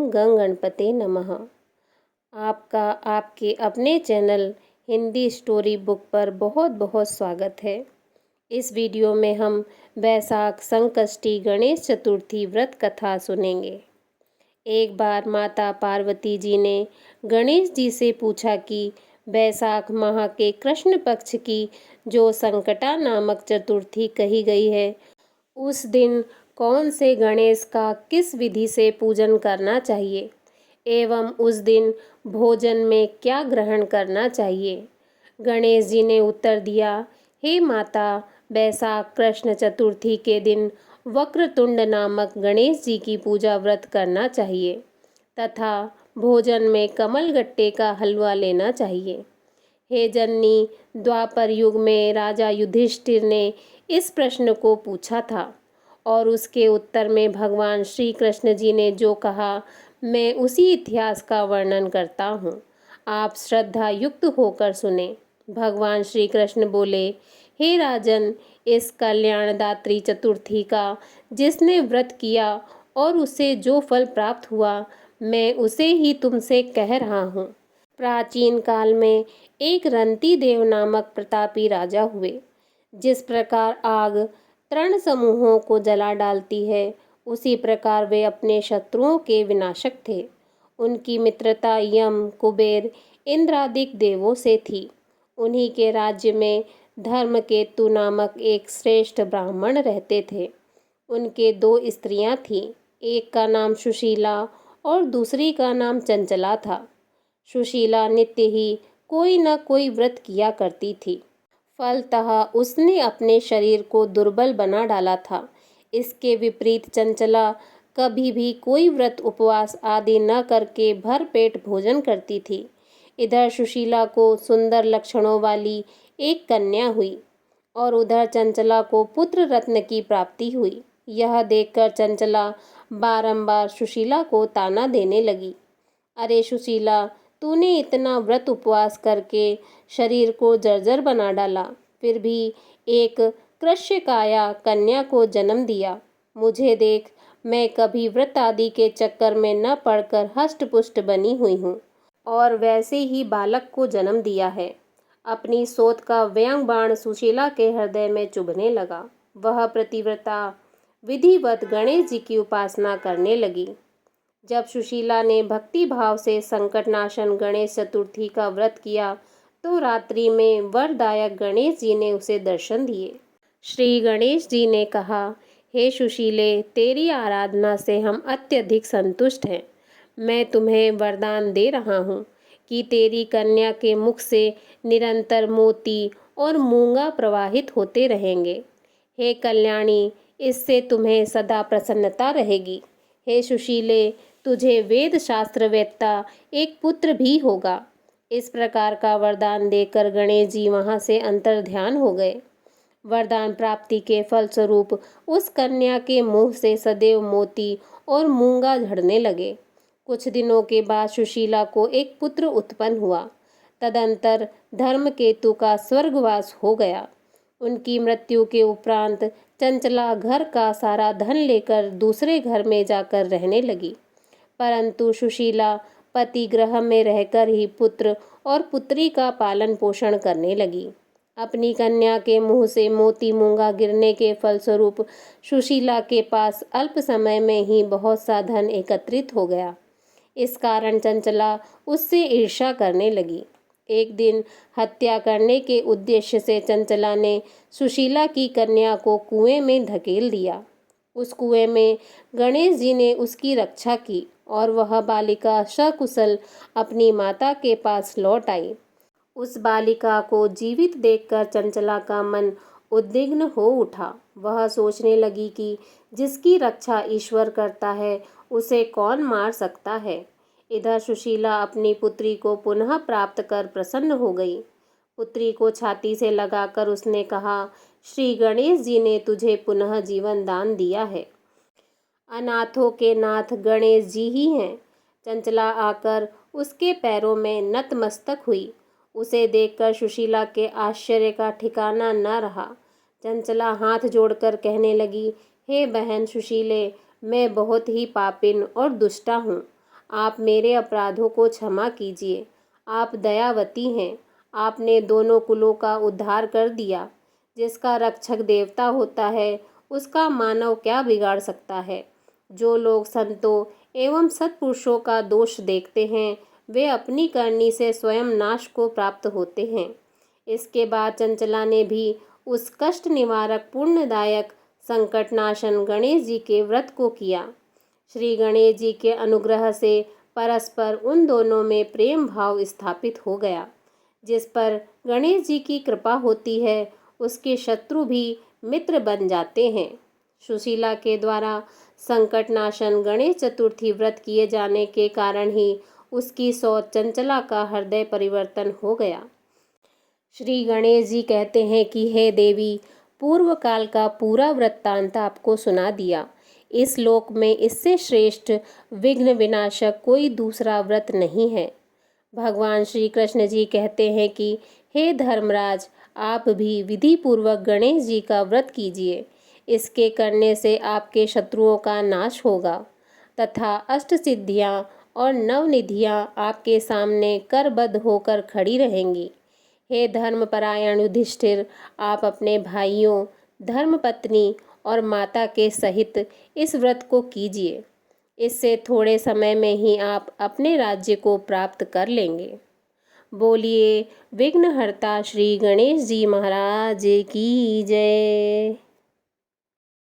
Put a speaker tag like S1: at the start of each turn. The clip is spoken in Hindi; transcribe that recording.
S1: गं गणपते नमः। आपका आपके अपने चैनल हिंदी स्टोरी बुक पर बहुत बहुत स्वागत है। इस वीडियो में हम वैशाख संकष्टी गणेश चतुर्थी व्रत कथा सुनेंगे। एक बार माता पार्वती जी ने गणेश जी से पूछा कि वैशाख माह के कृष्ण पक्ष की जो संकटा नामक चतुर्थी कही गई है, उस दिन कौन से गणेश का किस विधि से पूजन करना चाहिए एवं उस दिन भोजन में क्या ग्रहण करना चाहिए। गणेश जी ने उत्तर दिया, हे माता, वैशाख कृष्ण चतुर्थी के दिन वक्रतुंड नामक गणेश जी की पूजा व्रत करना चाहिए तथा भोजन में कमलगट्टे का हलवा लेना चाहिए। हे जननी, द्वापर युग में राजा युधिष्ठिर ने इस प्रश्न को पूछा था और उसके उत्तर में भगवान श्री कृष्ण जी ने जो कहा, मैं उसी इतिहास का वर्णन करता हूँ। आप श्रद्धा युक्त होकर सुने। भगवान श्री कृष्ण बोले, हे राजन, इस कल्याणदात्री चतुर्थी का जिसने व्रत किया और उसे जो फल प्राप्त हुआ, मैं उसे ही तुमसे कह रहा हूँ। प्राचीन काल में एक रंती देव नामक प्रतापी राजा हुए। जिस प्रकार आग तृण समूहों को जला डालती है, उसी प्रकार वे अपने शत्रुओं के विनाशक थे। उनकी मित्रता यम, कुबेर, इंद्रादिक देवों से थी। उन्हीं के राज्य में धर्मकेतु नामक एक श्रेष्ठ ब्राह्मण रहते थे। उनके दो स्त्रियां थीं, एक का नाम सुशीला और दूसरी का नाम चंचला था। सुशीला नित्य ही कोई न कोई व्रत किया करती थी। फलतः उसने अपने शरीर को दुर्बल बना डाला था। इसके विपरीत चंचला कभी भी कोई व्रत उपवास आदि न करके भर पेट भोजन करती थी। इधर सुशीला को सुंदर लक्षणों वाली एक कन्या हुई और उधर चंचला को पुत्र रत्न की प्राप्ति हुई। यह देखकर चंचला बारंबार सुशीला को ताना देने लगी, अरे सुशीला, तूने इतना व्रत उपवास करके शरीर को जर्जर बना डाला, फिर भी एक कृष्यकाया कन्या को जन्म दिया। मुझे देख, मैं कभी व्रत आदि के चक्कर में न पड़कर हष्ट-पुष्ट बनी हुई हूँ और वैसे ही बालक को जन्म दिया है। अपनी सोच का व्यंग बाण सुशीला के हृदय में चुभने लगा। वह प्रतिव्रता विधिवत गणेश जी की उपासना करने लगी। जब सुशीला ने भक्ति भाव से संकटनाशन गणेश चतुर्थी का व्रत किया, तो रात्रि में वरदायक गणेश जी ने उसे दर्शन दिए। श्री गणेश जी ने कहा, हे सुशीले, तेरी आराधना से हम अत्यधिक संतुष्ट हैं। मैं तुम्हें वरदान दे रहा हूँ कि तेरी कन्या के मुख से निरंतर मोती और मूंगा प्रवाहित होते रहेंगे। हे कल्याणी, इससे तुम्हें सदा प्रसन्नता रहेगी। हे सुशीले, तुझे वेद शास्त्रवेत्ता एक पुत्र भी होगा। इस प्रकार का वरदान देकर गणेश जी वहां से अंतर्ध्यान हो गए। वरदान प्राप्ति के फलस्वरूप उस कन्या के मुंह से सदैव मोती और मूंगा झड़ने लगे। कुछ दिनों के बाद सुशीला को एक पुत्र उत्पन्न हुआ। तदंतर धर्मकेतु का स्वर्गवास हो गया। उनकी मृत्यु के उपरांत चंचला घर का सारा धन लेकर दूसरे घर में जाकर रहने लगी, परंतु सुशीला पति गृह में रहकर ही पुत्र और पुत्री का पालन पोषण करने लगी। अपनी कन्या के मुंह से मोती मूंगा गिरने के फलस्वरूप सुशीला के पास अल्प समय में ही बहुत सा धन एकत्रित हो गया। इस कारण चंचला उससे ईर्ष्या करने लगी। एक दिन हत्या करने के उद्देश्य से चंचला ने सुशीला की कन्या को कुएं में धकेल दिया। उस कुएं में गणेश जी ने उसकी रक्षा की और वह बालिका सकुशल अपनी माता के पास लौट आई। उस बालिका को जीवित देखकर चंचला का मन उद्विग्न हो उठा। वह सोचने लगी कि जिसकी रक्षा ईश्वर करता है, उसे कौन मार सकता है। इधर सुशीला अपनी पुत्री को पुनः प्राप्त कर प्रसन्न हो गई। पुत्री को छाती से लगाकर उसने कहा, श्री गणेश जी ने तुझे पुनः जीवन दान दिया है। अनाथों के नाथ गणेश जी ही हैं। चंचला आकर उसके पैरों में नतमस्तक हुई। उसे देखकर सुशीला के आश्चर्य का ठिकाना न रहा। चंचला हाथ जोड़कर कहने लगी, हे बहन सुशीले, मैं बहुत ही पापिन और दुष्टा हूँ। आप मेरे अपराधों को क्षमा कीजिए। आप दयावती हैं। आपने दोनों कुलों का उद्धार कर दिया। जिसका रक्षक देवता होता है, उसका मानव क्या बिगाड़ सकता है। जो लोग संतों एवं सत्पुरुषों का दोष देखते हैं, वे अपनी करनी से स्वयं नाश को प्राप्त होते हैं। इसके बाद चंचला ने भी उस कष्ट निवारक पुण्यदायक संकटनाशन गणेश जी के व्रत को किया। श्री गणेश जी के अनुग्रह से परस्पर उन दोनों में प्रेम भाव स्थापित हो गया। जिस पर गणेश जी की कृपा होती है, उसके शत्रु भी मित्र बन जाते हैं। सुशीला के द्वारा संकटनाशन गणेश चतुर्थी व्रत किए जाने के कारण ही उसकी सोच चंचला का हृदय परिवर्तन हो गया। श्री गणेश जी कहते हैं कि हे देवी, पूर्व काल का पूरा वृत्तांत आपको सुना दिया। इस लोक में इससे श्रेष्ठ विघ्न विनाशक कोई दूसरा व्रत नहीं है। भगवान श्री कृष्ण जी कहते हैं कि हे धर्मराज, आप भी विधि पूर्वक गणेश जी का व्रत कीजिए। इसके करने से आपके शत्रुओं का नाश होगा तथा अष्ट सिद्धियाँ और नवनिधियाँ आपके सामने करबद्ध होकर खड़ी रहेंगी। हे धर्मपरायण युधिष्ठिर, आप अपने भाइयों, धर्मपत्नी और माता के सहित इस व्रत को कीजिए। इससे थोड़े समय में ही आप अपने राज्य को प्राप्त कर लेंगे। बोलिए विघ्नहर्ता श्री गणेश जी महाराज की जय।